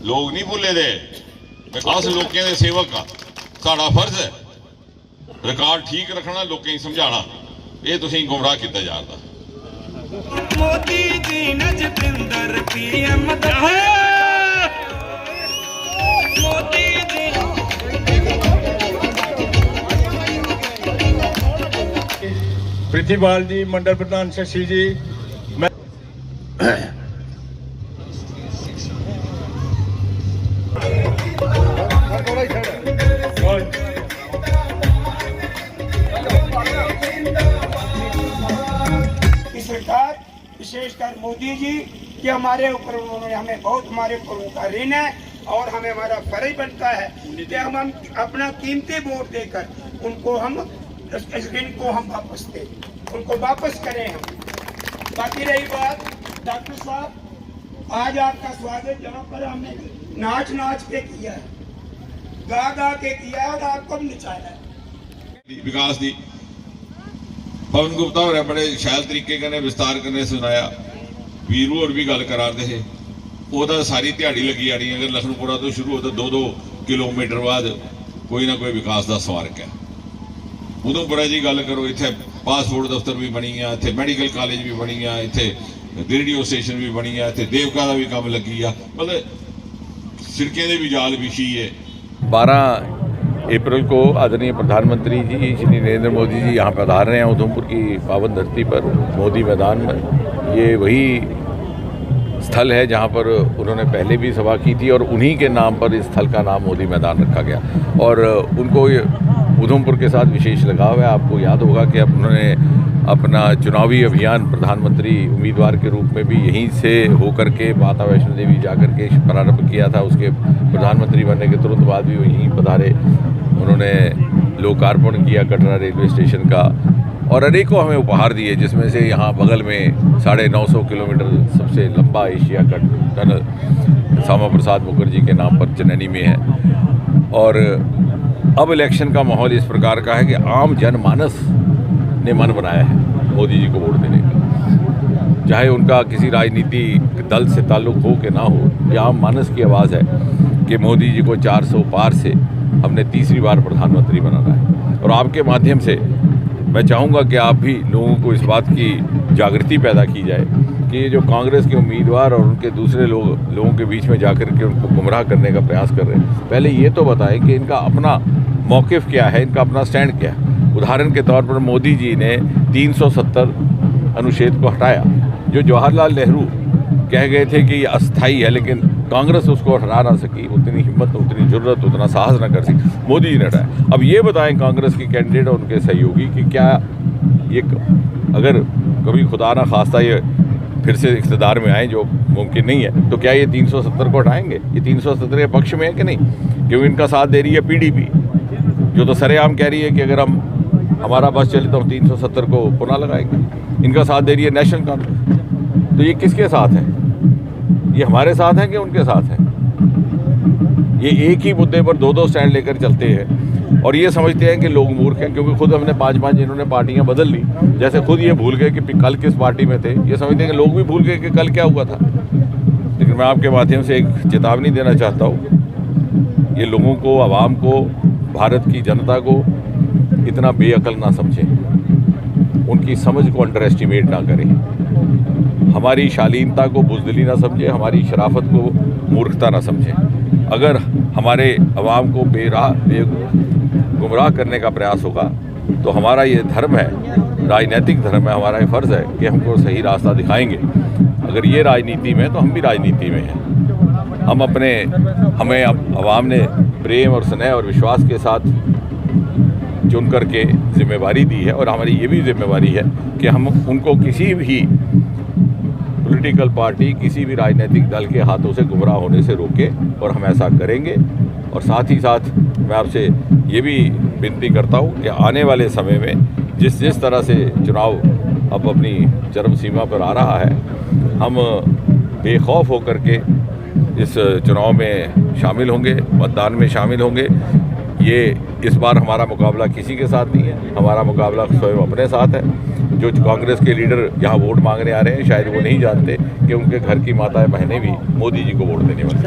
लोग नहीं भुले दे, विकास लोगों के सेवक आ, साड़ा फर्ज है रिकॉर्ड ठीक रखना, लोगों समझाना। ये तुसीं गुमराह किया जा रहा। मोदी जी ने जतिंदर पीएम मोदी जी पृथ्वीपाल जी, मंडल प्रधान शशि जी, मैं सरकार विशेषकर मोदी जी कि हमारे ऊपर उन्होंने हमें बहुत हमारे ऊपर उनका ऋण है और हमें हमारा फर्ज बनता है कि हम अपना कीमती वोट देकर उनको हम इस ऋण को हम वापस दें, उनको वापस करें हम। बाकी रही बात डॉक्टर साहब, आज आपका स्वागत जहाँ पर हमने नाच नाच के किया है, गा गा के किया है और आपको भी नचाया है। विकास दी पवन गुप्ता होरें बड़े शैल तरीके कन्नै विस्तार कन्नै सुनाया, वीरू होर भी गल करा दे हे, ओहदा सारी दिहाड़ी लगी जानी। अगर लखनपुरा तो शुरू हो तो 2-2 किलोमीटर बाद कोई ना कोई विकास का स्मारक है। उधमपुरा जी गल करो, इत्थे पासपोर्ट दफ्तर भी बनी है, इत्थे मैडिकल कॉलेज भी बनी है, इत्थे रेडियो स्टेशन भी बनी है, इत्थे देवका का भी काम लगी है, मतलब सड़कें दे भी जाल बिछी है। 12 अप्रैल को आदरणीय प्रधानमंत्री जी श्री नरेंद्र मोदी जी यहाँ पधार रहे हैं उधमपुर की पावन धरती पर, मोदी मैदान में। ये वही स्थल है जहाँ पर उन्होंने पहले भी सभा की थी और उन्हीं के नाम पर इस स्थल का नाम मोदी मैदान रखा गया और उनको उधमपुर के साथ विशेष लगाव है। आपको याद होगा कि अब उन्होंने अपना चुनावी अभियान प्रधानमंत्री उम्मीदवार के रूप में भी यहीं से होकर के माता वैष्णो देवी जाकर के प्रारंभ किया था। उसके प्रधानमंत्री बनने के तुरंत बाद भी वहीं पधारे, उन्होंने लोकार्पण किया कटरा रेलवे स्टेशन का और अनेकों हमें उपहार दिए, जिसमें से यहाँ बगल में 950 किलोमीटर सबसे लंबा एशिया का टनल श्यामा प्रसाद मुखर्जी के नाम पर चनैनी में है। और अब इलेक्शन का माहौल इस प्रकार का है कि आम जनमानस ने मन बनाया है मोदी जी को वोट देने का, चाहे उनका किसी राजनीतिक दल से ताल्लुक हो कि ना हो। ये आम मानस की आवाज़ है कि मोदी जी को 400 पार से हमने तीसरी बार प्रधानमंत्री बनाना है। और आपके माध्यम से मैं चाहूँगा कि आप भी लोगों को इस बात की जागृति पैदा की जाए कि जो कांग्रेस के उम्मीदवार और उनके दूसरे लोगों के बीच में जाकर के उनको गुमराह करने का प्रयास कर रहे हैं, पहले ये तो बताएं कि इनका अपना मौक़िफ़ क्या है, इनका अपना स्टैंड क्या है। उदाहरण के तौर पर मोदी जी ने 370 अनुच्छेद को हटाया, जो जवाहरलाल नेहरू कह गए थे कि ये अस्थायी है, लेकिन कांग्रेस उसको हटा ना सकी, उतनी हिम्मत, उतनी जुर्रत, उतना साहस ना कर सकी, मोदी जी ने हटाया। अब ये बताएं कांग्रेस के कैंडिडेट और उनके सहयोगी कि क्या ये अगर कभी खुदा ना खास्ता ये फिर से इक़्तिदार में आए, जो मुमकिन नहीं है, तो क्या ये 370 को हटाएंगे? ये 370 के पक्ष में है कि नहीं? क्योंकि इनका साथ दे रही है पीडीपी, जो तो सरेआम कह रही है कि अगर हमारा बस चले तो हम 370 को पुनः लगाएंगे। इनका साथ दे रही है नेशनल कांग्रेस। तो ये किसके साथ है? ये हमारे साथ हैं कि उनके साथ हैं? ये एक ही मुद्दे पर 2-2 स्टैंड लेकर चलते हैं और ये समझते हैं कि लोग मूर्ख हैं, क्योंकि खुद हमने 5-5 इन्होंने पार्टियां बदल ली। जैसे खुद ये भूल गए कि कल किस पार्टी में थे, ये समझते हैं कि लोग भी भूल गए कि कल क्या हुआ था। लेकिन मैं आपके माध्यम से एक चेतावनी देना चाहता हूँ, ये लोगों को, आवाम को, भारत की जनता को इतना बेअकल ना समझें, उनकी समझ को अंडर एस्टिमेट ना करें, हमारी शालीनता को बुज़दिली ना समझें, हमारी शराफत को मूर्खता ना समझें। अगर हमारे अवाम को गुमराह करने का प्रयास होगा तो हमारा ये धर्म है, राजनीतिक धर्म है, हमारा ये फ़र्ज़ है कि हमको सही रास्ता दिखाएंगे। अगर ये राजनीति में, तो हम भी राजनीति में हैं। हमें अवाम ने प्रेम और स्नेह और विश्वास के साथ चुन करके जिम्मेवारी दी है और हमारी ये भी जिम्मेवारी है कि हम उनको किसी भी पॉलिटिकल पार्टी, किसी भी राजनीतिक दल के हाथों से गुमराह होने से रोकें और हम ऐसा करेंगे। और साथ ही साथ मैं आपसे ये भी विनती करता हूँ कि आने वाले समय में जिस तरह से चुनाव अब अपनी चरम सीमा पर आ रहा है, हम बेखौफ होकर के इस चुनाव में शामिल होंगे, मतदान में शामिल होंगे। ये इस बार हमारा मुकाबला किसी के साथ नहीं है, हमारा मुकाबला स्वयं अपने साथ है। जो कांग्रेस के लीडर यहाँ वोट मांगने आ रहे हैं, शायद वो नहीं जानते कि उनके घर की माताएं बहनें भी मोदी जी को वोट देने वाली हैं।